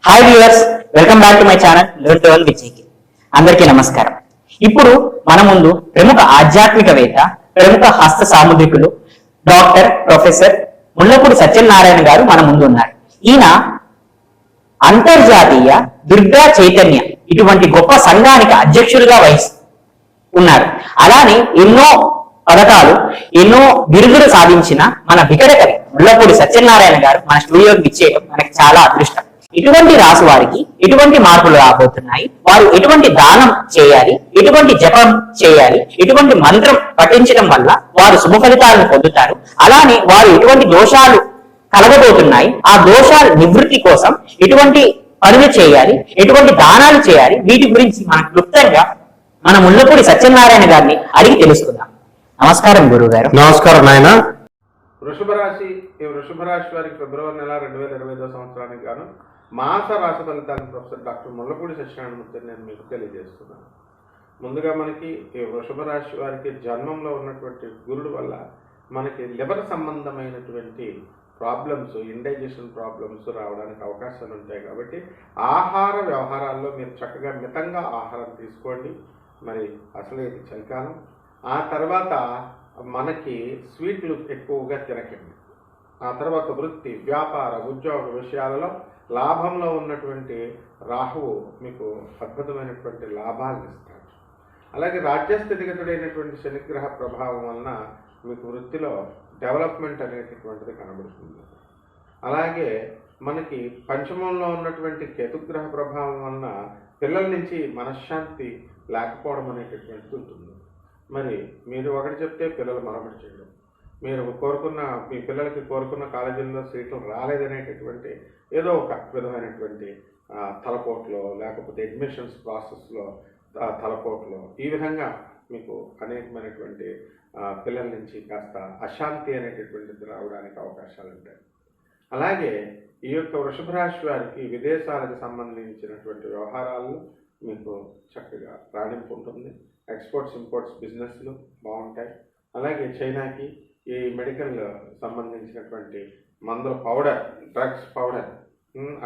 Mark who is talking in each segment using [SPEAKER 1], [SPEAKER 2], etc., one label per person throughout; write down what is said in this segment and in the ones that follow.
[SPEAKER 1] Hi viewers, welcome back to my channel learn to earn with GK. అందరికీ నమస్కారం. ఇప్పుడు మన ముందు ప్రముఖ ఆధ్యాత్మికవేత్త, ప్రముఖ హస్త సాముద్రికులు డాక్టర్ ప్రొఫెసర్ ముల్లపూడి సత్యనారాయణ గారు మన ముందు ఉన్నారు. ఈయన అంతర్జాతీయ దుర్గా చైతన్య ఇటువంటి గొప్ప సంఘానికి అధ్యక్షులుగా ఉన్నారు. అలానే ఎన్నో పథకాలు, ఎన్నో బిరుదులు సాధించిన మన వికటకవి ముల్లపూడి సత్యనారాయణ గారు మన స్టూడియోకి ఇచ్చేయడం మనకి చాలా అదృష్టం. ఇటువంటి రాసు వారికి ఎటువంటి మార్పులు రాబోతున్నాయి, వారు ఎటువంటి దానం చేయాలి, ఎటువంటి జపం చేయాలి, ఎటువంటి మంత్రం పఠించడం వల్ల వారు శుభ ఫలితాలను పొందుతారు, అలానే వారు ఎటువంటి దోషాలు కలగబోతున్నాయి, ఆ దోషాల నివృత్తి కోసం ఎటువంటి పనులు చేయాలి, ఎటువంటి దానాలు చేయాలి, వీటి గురించి మనం క్లుప్తంగా మన ముల్లపూడి సత్యనారాయణ గారిని అడిగి తెలుసుకుందాం. నమస్కారం గురువు గారు.
[SPEAKER 2] నమస్కారం నాయన.
[SPEAKER 3] వృషభ రాశి వారికి ఫిబ్రవరి నెల 2025 సంవత్సరానికి గాను మాస రాశి ఫలితాలను ప్రొఫెసర్ డాక్టర్ ముల్లపూడి సత్యనారాయణ నేను మీకు తెలియజేస్తున్నాను. ముందుగా మనకి ఈ వృషభ రాశి వారికి జన్మంలో ఉన్నటువంటి గురుడు వల్ల మనకి లివర్ సంబంధమైనటువంటి ప్రాబ్లమ్స్, ఇండైజెషన్ ప్రాబ్లమ్స్ రావడానికి అవకాశాలు ఉంటాయి. కాబట్టి ఆహార వ్యవహారాల్లో మీరు చక్కగా మితంగా ఆహారం తీసుకోండి. మరి అసలు ఇది చలికాలం. ఆ తర్వాత మనకి స్వీట్లు ఎక్కువగా తినకండి. ఆ తర్వాత వృత్తి, వ్యాపార, ఉద్యోగ విషయాలలో లాభంలో ఉన్నటువంటి రాహువు మీకు అద్భుతమైనటువంటి లాభాలను ఇస్తాడు. అలాగే రాజ్యస్థితిగతుడైనటువంటి శనిగ్రహ ప్రభావం వలన మీకు వృత్తిలో డెవలప్మెంట్ అనేటటువంటిది కనబడుతుంది. అలాగే మనకి పంచమంలో ఉన్నటువంటి కేతుగ్రహ ప్రభావం వలన పిల్లల నుంచి మనశ్శాంతి లేకపోవడం అనేటటువంటిది ఉంటుంది. మరి మీరు ఒకటి చెప్తే పిల్లలు మరొకటి చేయడం, మీరు మీ పిల్లలకి కోరుకున్న కాలేజీల్లో సీట్లు రాలేదనేటటువంటి ఏదో ఒక విధమైనటువంటి తలపోట్లో, లేకపోతే అడ్మిషన్స్ ప్రాసెస్లో తలపోట్లో, ఈ విధంగా మీకు అనేకమైనటువంటి పిల్లల నుంచి కాస్త అశాంతి అనేటటువంటిది రావడానికి అవకాశాలు ఉంటాయి. అలాగే ఈ యొక్క వృషభ రాశి వారికి విదేశాలకు సంబంధించినటువంటి వ్యవహారాలు మీకు చక్కగా రాణింపు ఉంటుంది. ఎక్స్పోర్ట్స్, ఇంపోర్ట్స్ బిజినెస్లు బాగుంటాయి. అలాగే చైనాకి ఈ మెడికల్ సంబంధించినటువంటి మందుల పౌడర్, డ్రగ్స్ పౌడర్,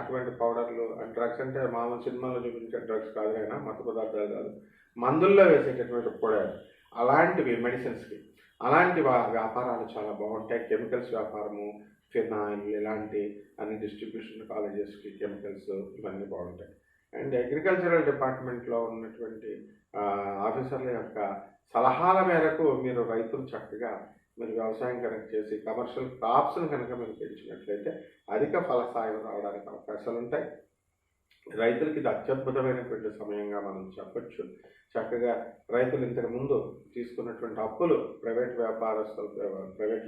[SPEAKER 3] అటువంటి పౌడర్లు, డ్రగ్స్ అంటే మామూలు సినిమాలో చూపించే డ్రగ్స్ కాదు, అయినా మత్తు పదార్థాలు కాదు, మందుల్లో వేసేటటువంటి పౌడర్, అలాంటివి మెడిసిన్స్కి అలాంటి వ్యాపారాలు చాలా బాగుంటాయి. కెమికల్స్ వ్యాపారము, ఫినాయిల్, ఇలాంటి అన్ని డిస్ట్రిబ్యూషన్ కాలేజెస్కి కెమికల్స్ ఇవన్నీ బాగుంటాయి. అండ్ అగ్రికల్చరల్ డిపార్ట్మెంట్లో ఉన్నటువంటి ఆఫీసర్ల యొక్క సలహాల మేరకు మీరు రైతులు చక్కగా మీరు వ్యవసాయం కనుక చేసి కమర్షియల్ క్రాప్స్ని కనుక మీరు పెంచినట్లయితే అధిక ఫలసాయం రావడానికి అవకాశాలు ఉంటాయి. రైతులకి ఇది అత్యద్భుతమైనటువంటి సమయంగా మనం చెప్పచ్చు. చక్కగా రైతులు ఇంతకు ముందు తీసుకున్నటువంటి అప్పులు, ప్రైవేట్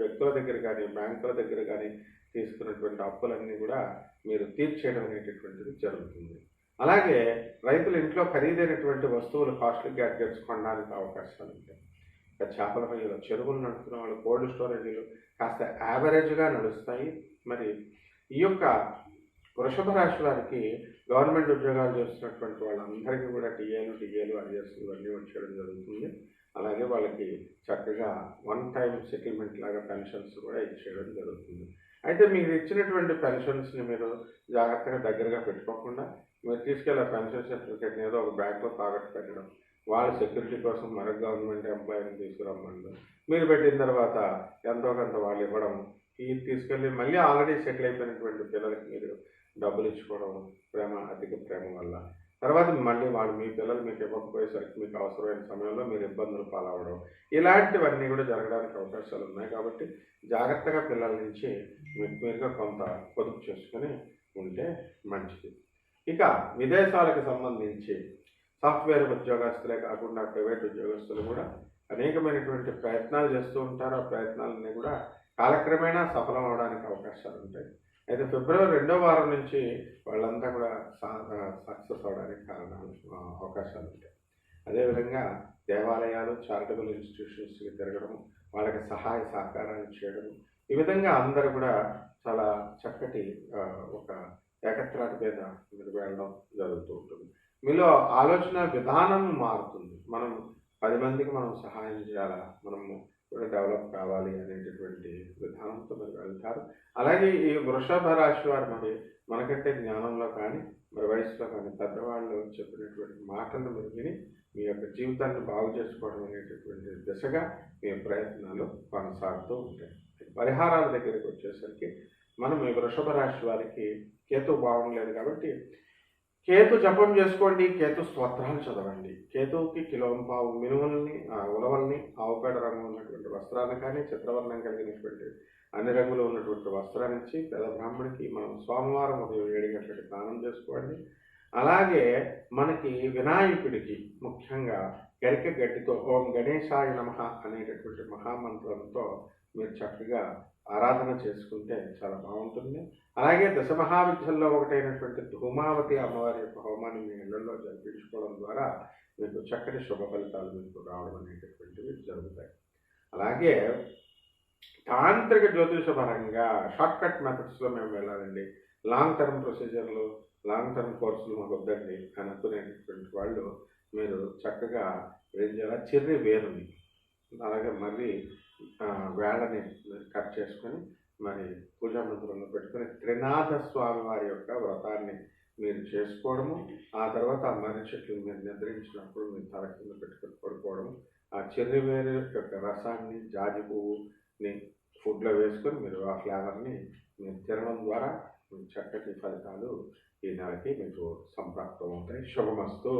[SPEAKER 3] వ్యక్తుల దగ్గర కానీ బ్యాంకుల దగ్గర కానీ తీసుకున్నటువంటి అప్పులన్నీ కూడా మీరు తీర్చేయడం అనేటటువంటిది జరుగుతుంది. అలాగే రైతులు ఇంట్లో ఖరీదైనటువంటి వస్తువులు, కాస్ట్లీ గ్యాడ్జెట్స్ కొనడానికి అవకాశాలు ఉంటాయి. ఇంకా చేపల పైలు, చెరువులు నడుపుతున్న వాళ్ళు, కోల్డ్ స్టోరేజీలు కాస్త యావరేజ్గా నడుస్తాయి. మరి ఈ యొక్క వృషభ రాశి వారికి గవర్నమెంట్ ఉద్యోగాలు చేస్తున్నటువంటి వాళ్ళందరికీ కూడా టీఏలు, అరియర్స్ ఇవన్నీ వచ్చేయడం జరుగుతుంది. అలాగే వాళ్ళకి చక్కగా వన్ టైం సెటిల్మెంట్ లాగా పెన్షన్స్ కూడా ఇచ్చేయడం జరుగుతుంది. అయితే మీరు ఇచ్చినటువంటి పెన్షన్స్ని మీరు జాగ్రత్తగా దగ్గరగా పెట్టుకోకుండా మీరు తీసుకెళ్ళే పెన్షన్ సర్టిఫికేట్ని ఏదో ఒక బ్యాంక్లో తాకట్టు పెట్టడం, వాళ్ళ సెక్యూరిటీ కోసం మరొక గవర్నమెంట్ ఎంప్లాయీని తీసుకురమ్మడం, మీరు పెట్టిన తర్వాత ఎంతో కొంత వాళ్ళు ఇవ్వడం, ఇది తీసుకెళ్ళి మళ్ళీ ఆల్రెడీ సెటిల్ అయిపోయినటువంటి పిల్లలకి మీరు డబ్బులు ఇచ్చుకోవడం, అధిక ప్రేమ వల్ల తర్వాత మళ్ళీ వాళ్ళు మీ పిల్లలు మీకు ఇవ్వకపోయేసరికి మీకు అవసరమైన సమయంలో మీరు ఇబ్బందులు పాలవడం, ఇలాంటివన్నీ కూడా జరగడానికి అవకాశాలు ఉన్నాయి. కాబట్టి జాగ్రత్తగా పిల్లల నుంచి మీరుగా కొంత పొదుపు చేసుకుని ఉంటే మంచిది. ఇక విదేశాలకు సంబంధించి సాఫ్ట్వేర్ ఉద్యోగస్తులే కాకుండా ప్రైవేట్ ఉద్యోగస్తులు కూడా అనేకమైనటువంటి ప్రయత్నాలు చేస్తూ ఉంటారు. ఆ ప్రయత్నాలన్నీ కూడా కాలక్రమేణా సఫలం అవడానికి అవకాశాలు ఉంటాయి. అయితే ఫిబ్రవరి 2వ వారం నుంచి వాళ్ళంతా కూడా సక్సెస్ అవడానికి అవకాశాలు ఉంటాయి. అదేవిధంగా దేవాలయాలు, చారిటబుల్ ఇన్స్టిట్యూషన్స్కి తిరగడం, వాళ్ళకి సహాయ సహకారాలు చేయడం, ఈ విధంగా అందరూ కూడా చాలా చక్కటి ఒక ఏకత్రాటి మీద మీరు వెళ్ళడం జరుగుతూ ఉంటుంది. మీలో ఆలోచన విధానం మారుతుంది. మనం 10 మందికి మనం సహాయం చేయాలా, మనము కూడా డెవలప్ కావాలి అనేటటువంటి విధానంతో మీరు వెళ్తారు. అలాగే ఈ వృషభ రాశి వారు మరి మనకంటే జ్ఞానంలో కానీ మరి వయసులో కానీ పెద్దవాళ్ళు చెప్పినటువంటి మాటలను మీరు విని మీ యొక్క జీవితాన్ని బాగు చేసుకోవడం అనేటటువంటి దిశగా మీ ప్రయత్నాలు కొనసాగుతూ ఉంటాయి. పరిహారాల దగ్గరికి వచ్చేసరికి మనం ఈ వృషభ రాశి వారికి కేతు బాగుండలేదు కాబట్టి కేతు జపం చేసుకోండి, కేతు స్తోత్రాలు చదవండి. కేతువుకి కిలోంపావు మినుముల్ని ఉలవల్ని ఆవుపేడ రంగు ఉన్నటువంటి వస్త్రాన్ని కానీ చిత్రవర్ణం కలిగినటువంటి అన్ని రంగులు ఉన్నటువంటి వస్త్రాన్ని ఇచ్చి పెద్ద బ్రాహ్మడికి మనం సోమవారం ఉదయం 7 గంటలకి స్నానం చేసుకోండి. అలాగే మనకి వినాయకుడికి ముఖ్యంగా గరిక గడ్డితో ఓం గణేశాయ నమః అనేటటువంటి మహామంత్రంతో మీరు చక్కగా ఆరాధన చేసుకుంటే చాలా బాగుంటుంది. అలాగే దశమహావిద్యల్లో ఒకటైనటువంటి ధూమావతి అమ్మవారి యొక్క హోమాన్ని మీ ఇళ్లలో జరిపించుకోవడం ద్వారా మీకు చక్కటి శుభ ఫలితాలు మీకు రావడం అనేటటువంటివి జరుగుతాయి. అలాగే తాంత్రిక జ్యోతిష పరంగా షార్ట్కట్ మెథడ్స్లో మేము వెళ్ళాలండి, లాంగ్ టర్మ్ ప్రొసీజర్లు లాంగ్ టర్మ్ కోర్సులు మాకు వద్దండి అని అనుకునేటటువంటి వాళ్ళు మీరు చక్కగా ఏం చేయాలి, చెర్రి వేరుని అలాగే మళ్ళీ వేళని కట్ చేసుకొని మరి పూజా మందిరంలో పెట్టుకొని త్రినాథ స్వామి వారి యొక్క వ్రతాన్ని మీరు చేసుకోవడము, ఆ తర్వాత ఆ మర్రి చెట్లు మీరు నిద్రించినప్పుడు మీరు తల కింద పెట్టుకొని పడుకోవడము, ఆ చెర్రి వేరు యొక్క రసాన్ని జాజి పువ్వుని ఫుడ్లో వేసుకొని మీరు ఆ ఫ్లేవర్ని మీరు తినడం ద్వారా చక్కటి ఫలితాలు ఈ నెలకి మీకు సంప్రాప్తం అవుతాయి. శుభమస్తు.